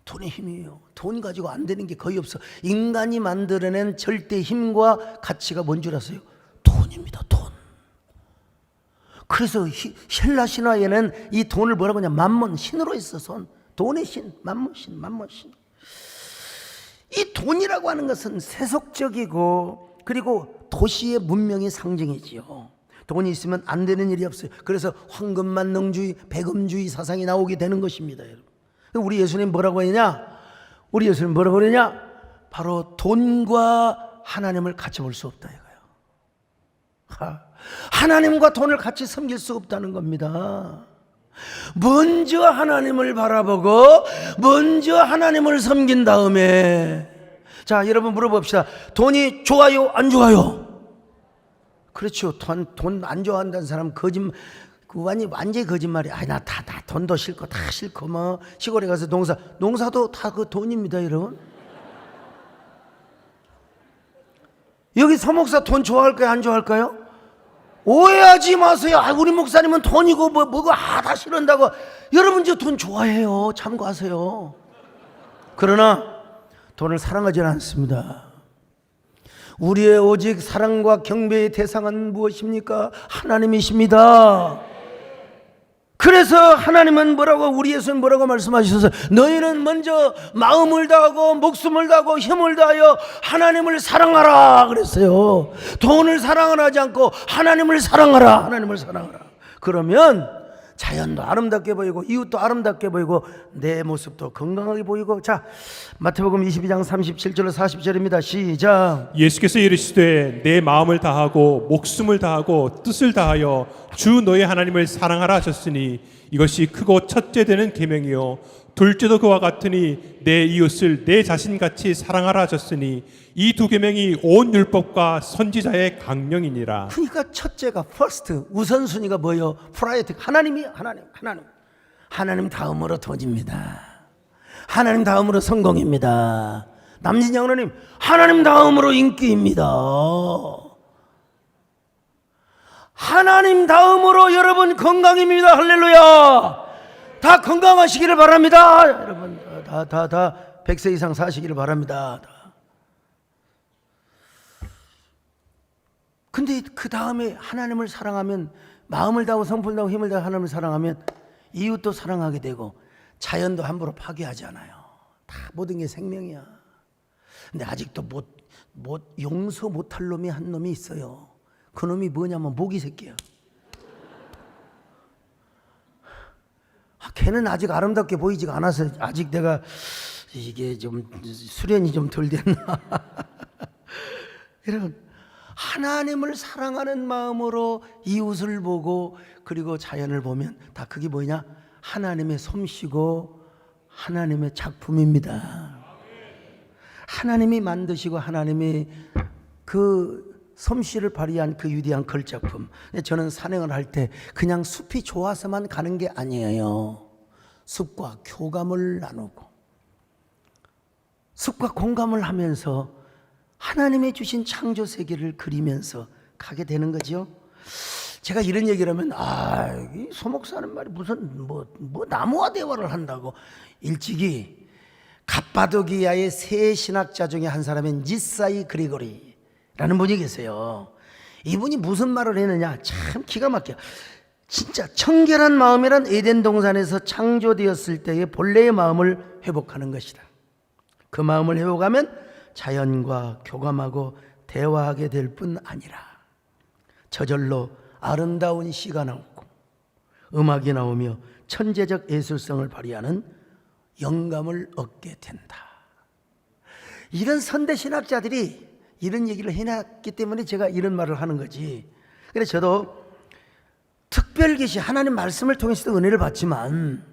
Speaker 1: 돈의 힘이에요. 돈 가지고 안 되는 게 거의 없어. 인간이 만들어낸 절대 힘과 가치가 뭔 줄 아세요? 돈입니다. 돈. 그래서 헬라 신화에는 이 돈을 뭐라고 하냐? 만몬, 신으로 있어. 돈의 신, 만몬 신. 이 돈이라고 하는 것은 세속적이고 그리고 도시의 문명의 상징이지요. 돈이 있으면 안 되는 일이 없어요. 그래서 황금만능주의, 배금주의 사상이 나오게 되는 것입니다, 여러분. 우리 예수님 뭐라고 했냐? 우리 예수님 뭐라고 그러냐? 바로 돈과 하나님을 같이 볼 수 없다 이거예요. 하나님과 돈을 같이 섬길 수 없다는 겁니다. 먼저 하나님을 바라보고 먼저 하나님을 섬긴 다음에, 자, 여러분 물어봅시다. 돈이 좋아요? 안 좋아요? 그렇죠. 돈 안 좋아한다는 사람 거짓말, 그 완전히 거짓말이야. 나 돈도 싫고 다 싫고 뭐 시골에 가서 농사도 다 그 돈입니다, 여러분. 여기 서목사 돈 좋아할까요? 안 좋아할까요? 오해하지 마세요. 우리 목사님은 돈이고 뭐고 다 싫어한다고. 여러분 저 돈 좋아해요. 참고하세요. 그러나 돈을 사랑하지는 않습니다. 우리의 오직 사랑과 경배의 대상은 무엇입니까? 하나님이십니다. 그래서 하나님은 뭐라고, 우리 예수는 뭐라고 말씀하셔서 너희는 먼저 마음을 다하고 목숨을 다하고 힘을 다하여 하나님을 사랑하라 그랬어요. 돈을 사랑하지 않고 하나님을 사랑하라, 하나님을 사랑하라. 그러면 자연도 아름답게 보이고 이웃도 아름답게 보이고 내 모습도 건강하게 보이고. 자, 마태복음 22장 37절로 40절입니다. 시작.
Speaker 2: 예수께서 이르시되 내 마음을 다하고 목숨을 다하고 뜻을 다하여 주 너의 하나님을 사랑하라 하셨으니 이것이 크고 첫째 되는 계명이요 둘째도 그와 같으니 내 이웃을 내 자신같이 사랑하라 하셨으니 이 두 계명이 온 율법과 선지자의 강령이니라.
Speaker 1: 그러니까 첫째가 first, 우선순위가 뭐예요? 프라이어티. 하나님이요. 하나님 다음으로 돈입니다. 하나님 다음으로 성공입니다. 남진 장로님, 하나님 다음으로 인기입니다. 하나님 다음으로 여러분 건강입니다. 할렐루야. 다 건강하시기를 바랍니다. 여러분 다 100세 이상 사시기를 바랍니다. 근데 그 다음에 하나님을 사랑하면, 마음을 다하고 성품을 다하고 힘을 다하고 하나님을 사랑하면 이웃도 사랑하게 되고 자연도 함부로 파괴하지 않아요. 다 모든 게 생명이야. 근데 아직도 용서 못할 놈이 한 놈이 있어요. 그 놈이 뭐냐면 모기 새끼야. 걔는 아직 아름답게 보이지가 않아서 아직 내가 이게 좀 수련이 좀 덜 됐나. 여러분, 하나님을 사랑하는 마음으로 이웃을 보고 그리고 자연을 보면 다 그게 뭐냐? 하나님의 솜씨고 하나님의 작품입니다. 하나님이 만드시고 하나님이 그 솜씨를 발휘한 그 위대한 걸작품. 저는 산행을 할 때 그냥 숲이 좋아서만 가는 게 아니에요. 숲과 교감을 나누고 숲과 공감을 하면서 하나님의 주신 창조 세계를 그리면서 가게 되는 거죠. 제가 이런 얘기를 하면 이 소목사는 말이 무슨 뭐 나무와 대화를 한다고. 일찍이 갑바도기아의 세 신학자 중에 한 사람인 니사이 그리고리라는 분이 계세요. 이분이 무슨 말을 했느냐, 참 기가 막혀. 진짜 청결한 마음이란 에덴 동산에서 창조되었을 때의 본래의 마음을 회복하는 것이다. 그 마음을 회복하면 자연과 교감하고 대화하게 될 뿐 아니라 저절로 아름다운 시가 나오고 음악이 나오며 천재적 예술성을 발휘하는 영감을 얻게 된다. 이런 선대 신학자들이 이런 얘기를 해놨기 때문에 제가 이런 말을 하는 거지. 그래서 저도 특별계시 하나님 말씀을 통해서도 은혜를 받지만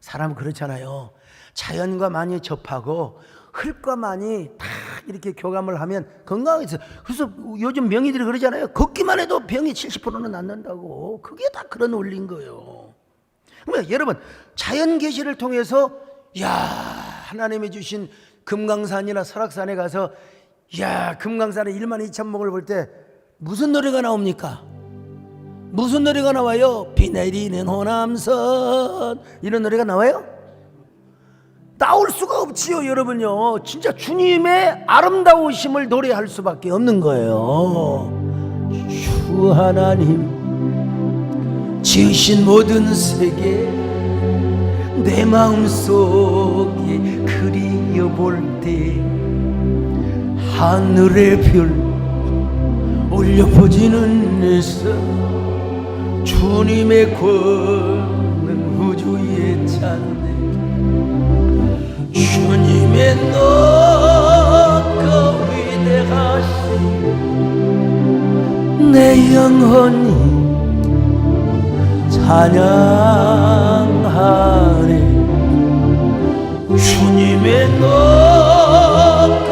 Speaker 1: 사람은 그렇잖아요. 자연과 많이 접하고 흙과 많이 다 이렇게 교감을 하면 건강해져. 그래서 요즘 명의들이 그러잖아요. 걷기만 해도 병이 70%는 낫는다고. 그게 다 그런 원리인 거예요. 그러면 여러분, 자연 계시를 통해서 하나님이 주신 금강산이나 설악산에 가서 금강산의 1만 2천 목을 볼 때 무슨 노래가 나옵니까? 무슨 노래가 나와요? 비 내리는 호남선, 이런 노래가 나와요? 나올 수가 없지요. 여러분요, 진짜 주님의 아름다우심을 노래할 수밖에 없는 거예요. 주 하나님 지으신 모든 세계 내 마음속에 그리워볼 때 하늘의 별 올려보지는 내서 주님의 권능 우주에 찬네. 주님의 너가 위대하신 내 영혼이 찬양하네. 주님의 너가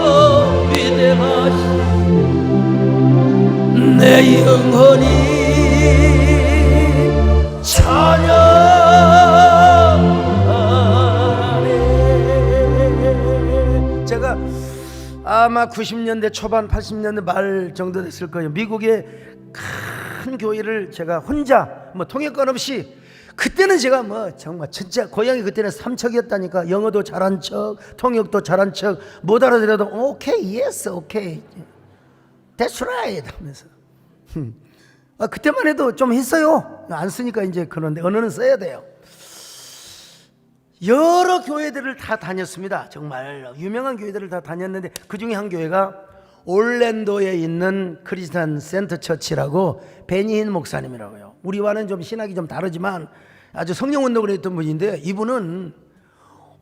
Speaker 1: 위대하신 내 영혼이 찬양하네. 제가 아마 90년대 초반 80년대 말 정도 됐을 거예요. 미국의 큰 교회를 제가 혼자 통역권 없이, 그때는 제가 정말 진짜 고향이 그때는 삼척이었다니까. 영어도 잘한 척, 통역도 잘한 척, 못 알아들어도 오케이, yes, 오케이, that's right 하면서 그때만 해도 좀 했어요. 안 쓰니까 이제 그런데 언어는 써야 돼요. 여러 교회들을 다 다녔습니다. 정말 유명한 교회들을 다 다녔는데 그 중에 한 교회가 올랜도에 있는 크리스찬 센터 처치라고 베니힌 목사님이라고요. 우리와는 좀 신학이 좀 다르지만 아주 성령운동을 했던 분인데 이분은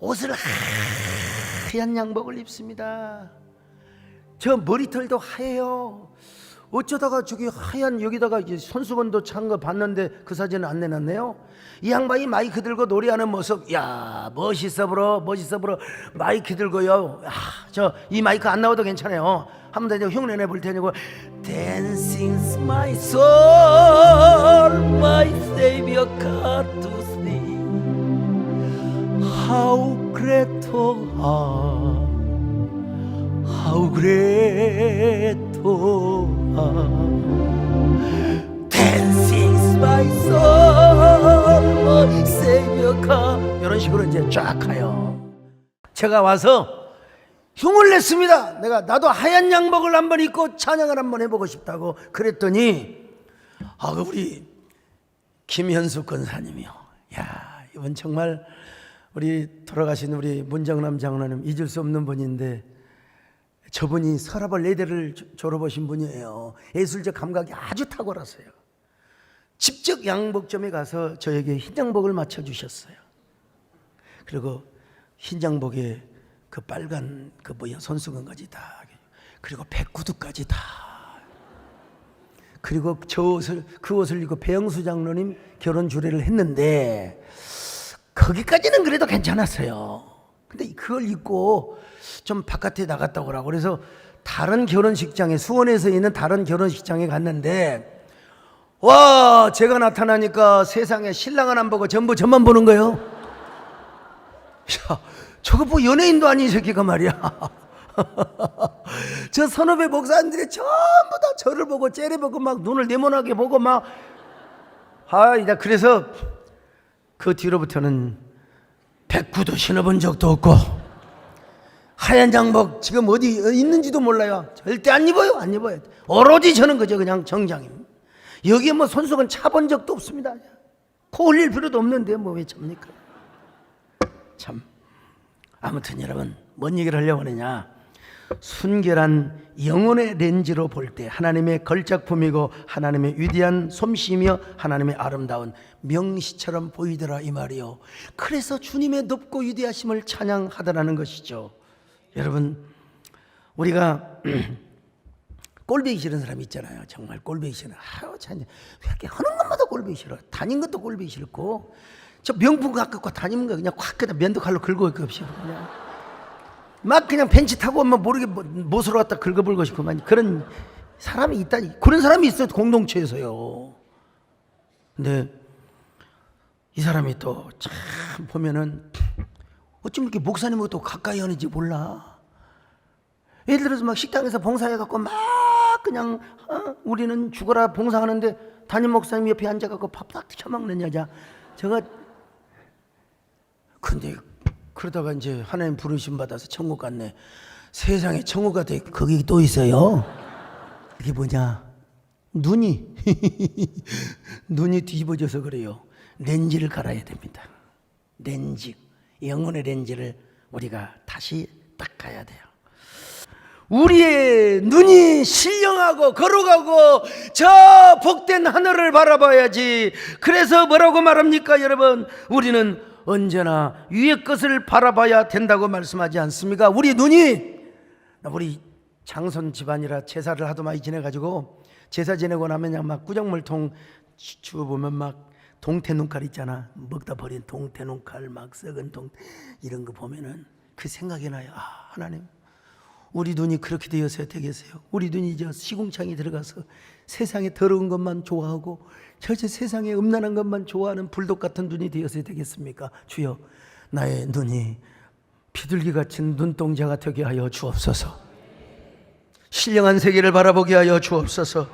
Speaker 1: 옷을 하얀 양복을 입습니다. 저 머리털도 하얘요. 어쩌다가 저기 하얀 여기다가 이제 손수건도 찬 거 봤는데 그 사진은 안 내놨네요. 이 양반이 마이크 들고 노래하는 모습, 야 멋있어 보러 마이크 들고요. 저 이 마이크 안 나와도 괜찮아요. 한 번 더 흉내 내볼 테니까 Dancing's my soul, my savior God to thee. How great thou art, how great thou art. Dancing's my soul, my savior God. 이런 식으로 이제 쫙 가요. 제가 와서 흉을 냈습니다. 나도 하얀 양복을 한번 입고 찬양을 한번 해보고 싶다고 그랬더니 우리 김현숙 권사님이요. 야, 이분 정말 우리 돌아가신 우리 문정남 장로님 잊을 수 없는 분인데 저분이 서랍을 4대를 졸업하신 분이에요. 예술적 감각이 아주 탁월하세요. 직접 양복점에 가서 저에게 흰 양복을 맞춰주셨어요. 그리고 흰 양복에 그 빨간 손수건까지 다, 그리고 백구두까지 다, 그리고 그 옷을 입고 배영수 장로님 결혼 주례를 했는데 거기까지는 그래도 괜찮았어요. 근데 그걸 입고 좀 바깥에 나갔다 오라고 그래서 다른 결혼식장에, 수원에서 있는 다른 결혼식장에 갔는데 와, 제가 나타나니까 세상에 신랑은 안 보고 전부 저만 보는 거예요. 야, 저거 뭐 연예인도 아닌 새끼가 말이야. 저 선후배 목사님들이 전부 다 저를 보고 째려보고 막 눈을 네모나게 보고 막 그래서 그 뒤로부터는 백구도 신어본 적도 없고 하얀 장복 지금 어디 있는지도 몰라요. 절대 안 입어요. 오로지 저는 그저 그냥 정장입니다. 여기에 뭐 손수건 차본 적도 없습니다. 코 흘릴 필요도 없는데 뭐 왜 참니까. 참, 아무튼 여러분 뭔 얘기를 하려고 하느냐, 순결한 영혼의 렌즈로 볼 때 하나님의 걸작품이고 하나님의 위대한 솜씨이며 하나님의 아름다운 명시처럼 보이더라 이 말이요. 그래서 주님의 높고 위대하심을 찬양하더라는 것이죠. 여러분, 우리가 꼴보기 싫은 사람이 있잖아요. 정말 꼴보기 싫은, 참 이렇게 하는 것마다 꼴보기 싫어. 다닌 것도 꼴보기 싫고, 저 명품 갖고 다니는 거 그냥 확 그냥 면도칼로 긁어 없이 그냥 막 그냥 벤치 타고 막 모르게 못으로 갖다 긁어불고 싶고만 그런 사람이 있다니. 그런 사람이 있어요, 공동체에서요. 근데 이 사람이 또 참 보면은 어쩜 이렇게 목사님하고 또 가까이 하는지 몰라. 예를 들어서 막 식당에서 봉사해갖고 막 그냥 우리는 죽어라 봉사하는데 담임 목사님 옆에 앉아갖고 밥 딱 처먹는 여자. 제가 근데 그러다가 이제 하나님 부르심 받아서 천국 갔네. 세상에 천국 같아. 거기 또 있어요. 이게 뭐냐, 눈이 눈이 뒤집어져서 그래요. 렌즈를 갈아야 됩니다. 렌즈, 영혼의 렌즈를 우리가 다시 닦아야 돼요. 우리의 눈이 신령하고 거룩하고 저 복된 하늘을 바라봐야지. 그래서 뭐라고 말합니까 여러분? 우리는 언제나 위의 것을 바라봐야 된다고 말씀하지 않습니까? 우리 눈이, 우리 장손 집안이라 제사를 하도 많이 지내가지고 제사 지내고 나면 그냥 막 구정물통 주워보면 막 동태 눈칼 있잖아. 먹다 버린 동태 눈칼, 막 썩은 이런 거 보면은 그 생각이 나요. 하나님, 우리 눈이 그렇게 되어서야 되겠어요? 우리 눈이 저 시궁창에 들어가서 세상에 더러운 것만 좋아하고 저 세상에 음란한 것만 좋아하는 불독 같은 눈이 되어서야 되겠습니까? 주여, 나의 눈이 비둘기 같은 눈동자가 되게 하여 주옵소서. 신령한 세계를 바라보게 하여 주옵소서.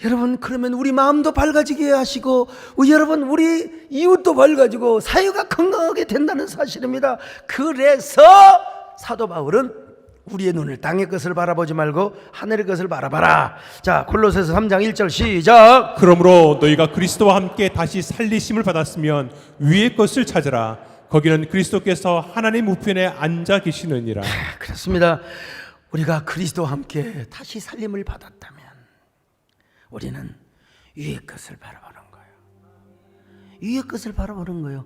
Speaker 1: 여러분, 그러면 우리 마음도 밝아지게 하시고 여러분 우리 이웃도 밝아지고 사회가 건강하게 된다는 사실입니다. 그래서 사도 바울은 우리의 눈을 땅의 것을 바라보지 말고 하늘의 것을 바라봐라. 자, 골로새서 3장 1절 시작.
Speaker 2: 그러므로 너희가 그리스도와 함께 다시 살리심을 받았으면 위의 것을 찾으라. 거기는 그리스도께서 하나님 우편에 앉아 계시느니라.
Speaker 1: 그렇습니다. 우리가 그리스도와 함께 다시 살림을 받았다면 우리는 위의 것을 바라보는 거예요. 위의 것을 바라보는 거예요.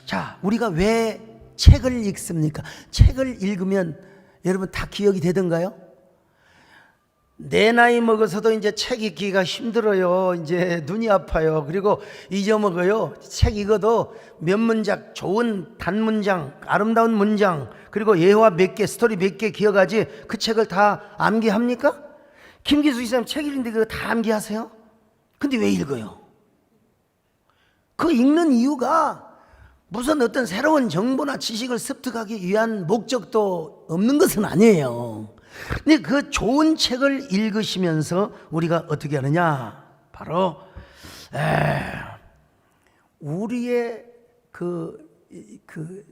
Speaker 1: 자, 우리가 왜 책을 읽습니까? 책을 읽으면 여러분 다 기억이 되던가요? 내 나이 먹어서도 이제 책 읽기가 힘들어요. 이제 눈이 아파요. 그리고 잊어먹어요. 책 읽어도 몇 문장, 좋은 단문장, 아름다운 문장, 그리고 예화 몇 개, 스토리 몇 개 기억하지 그 책을 다 암기합니까? 김기수 이사님 책 읽는데 그거 다 암기하세요? 근데 왜 읽어요? 그 읽는 이유가 무슨 어떤 새로운 정보나 지식을 습득하기 위한 목적도 없는 것은 아니에요. 근데 그 좋은 책을 읽으시면서 우리가 어떻게 하느냐? 바로 우리의 그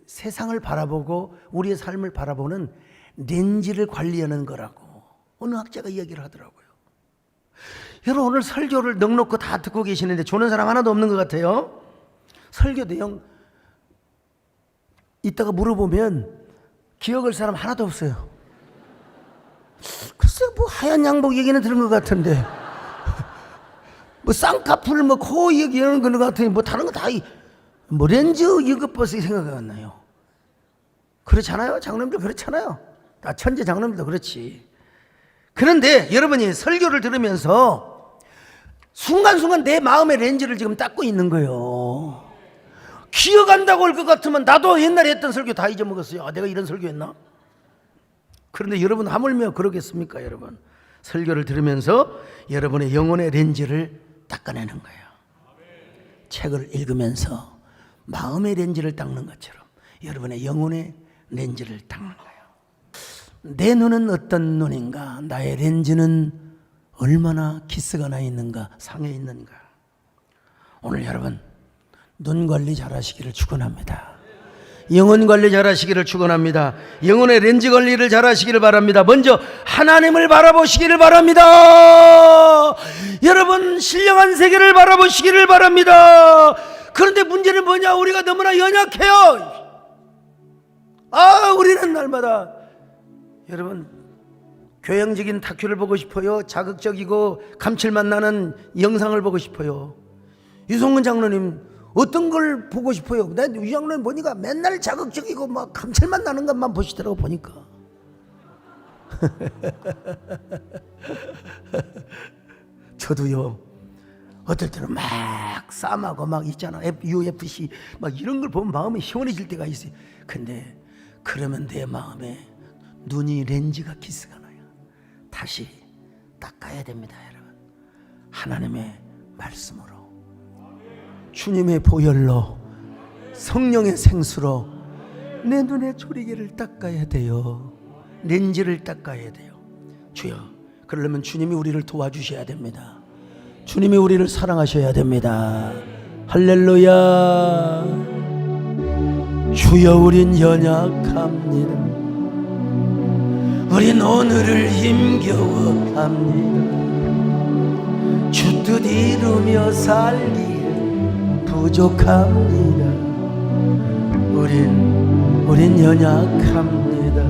Speaker 1: 세상을 바라보고 우리의 삶을 바라보는 렌즈를 관리하는 거라고 어느 학자가 이야기를 하더라고요. 여러분 오늘 설교를 넉넉히 다 듣고 계시는데 조는 사람 하나도 없는 것 같아요. 설교 내용 이따가 물어보면 기억할 사람 하나도 없어요. 글쎄 뭐 하얀 양복 얘기는 들은 것 같은데 뭐 쌍꺼풀 뭐 코 얘기하는 것 같으니 뭐 다른 거 다 뭐 렌즈 이것 버스 생각이 안 나요. 그렇잖아요. 장로님들 그렇잖아요. 다 천재 장로님들도 그렇지. 그런데 여러분이 설교를 들으면서 순간순간 내 마음의 렌즈를 지금 닦고 있는 거예요. 기억한다고 할 것 같으면 나도 옛날에 했던 설교 다 잊어먹었어요. 아, 내가 이런 설교했나? 그런데 여러분 하물며 그러겠습니까? 여러분 설교를 들으면서 여러분의 영혼의 렌즈를 닦아내는 거예요. 책을 읽으면서 마음의 렌즈를 닦는 것처럼 여러분의 영혼의 렌즈를 닦는 거예요. 내 눈은 어떤 눈인가? 나의 렌즈는 얼마나 기스가 나 있는가? 상해 있는가? 오늘 여러분 눈 관리 잘 하시기를 축원합니다. 영혼 관리 잘 하시기를 축원합니다. 영혼의 렌즈 관리를 잘 하시기를 바랍니다. 먼저 하나님을 바라보시기를 바랍니다. 여러분 신령한 세계를 바라보시기를 바랍니다. 그런데 문제는 뭐냐? 우리가 너무나 연약해요. 우리는 날마다 여러분 교양적인 다큐를 보고 싶어요. 자극적이고 감칠맛 나는 영상을 보고 싶어요. 유성근 장로님 어떤 걸 보고 싶어요? 내 유 장로님 보니까 맨날 자극적이고 막 감칠맛 나는 것만 보시더라고 보니까. 저도요. 어떨 때는 막 싸움하고 막 있잖아. UFC 막 이런 걸 보면 마음이 시원해질 때가 있어요. 근데 그러면 내 마음에 눈이 렌즈가 기스가 나요. 다시 닦아야 됩니다, 여러분. 하나님의 말씀으로, 주님의 보혈로, 성령의 생수로 내 눈의 조리개를 닦아야 돼요. 렌즈를 닦아야 돼요. 주여, 그러려면 주님이 우리를 도와주셔야 됩니다. 주님이 우리를 사랑하셔야 됩니다. 할렐루야. 주여, 우린 연약합니다. 우린 오늘을 힘겨워합니다. 주 뜻 이루며 살기에 부족합니다. 우린 연약합니다.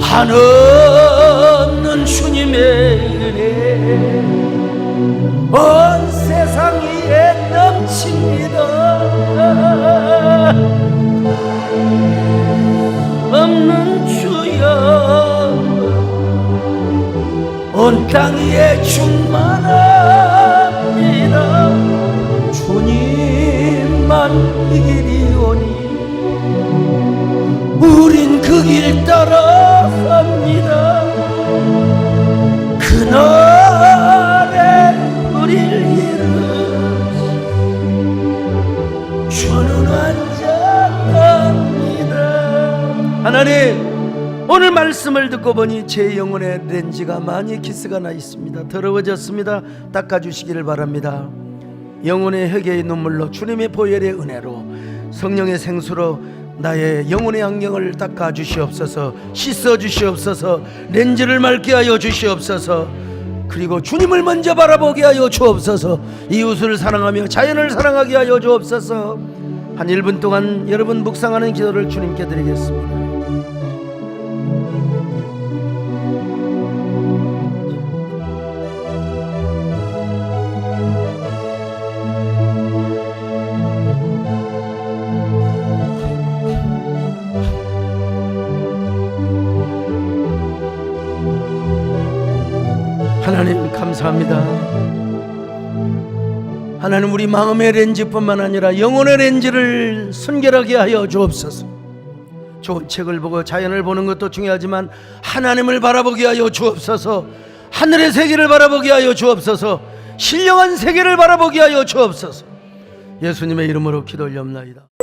Speaker 1: 한없는 주님의 은혜 온 세상 위에 넘칩니다. 없는 주여 온 땅 위에 충만합니다. 주님만 이기리오니 우린 그 길 따라갑니다. 그날에 우릴 이루시 주는 완전합니다. 하나님, 오늘 말씀을 듣고 보니 제 영혼의 렌즈가 많이 기스가 나 있습니다. 더러워졌습니다. 닦아주시기를 바랍니다. 영혼의 회개의 눈물로, 주님의 보혈의 은혜로, 성령의 생수로 나의 영혼의 안경을 닦아 주시옵소서. 씻어 주시옵소서. 렌즈를 맑게 하여 주시옵소서. 그리고 주님을 먼저 바라보게 하여 주옵소서. 이웃을 사랑하며 자연을 사랑하게 하여 주옵소서. 한 1분 동안 여러분 묵상하는 기도를 주님께 드리겠습니다. 하나님 감사합니다. 하나님, 우리 마음의 렌즈뿐만 아니라 영혼의 렌즈를 순결하게 하여 주옵소서. 좋은 책을 보고 자연을 보는 것도 중요하지만 하나님을 바라보게 하여 주옵소서. 하늘의 세계를 바라보게 하여 주옵소서. 신령한 세계를 바라보게 하여 주옵소서. 예수님의 이름으로 기도 올려옵나이다.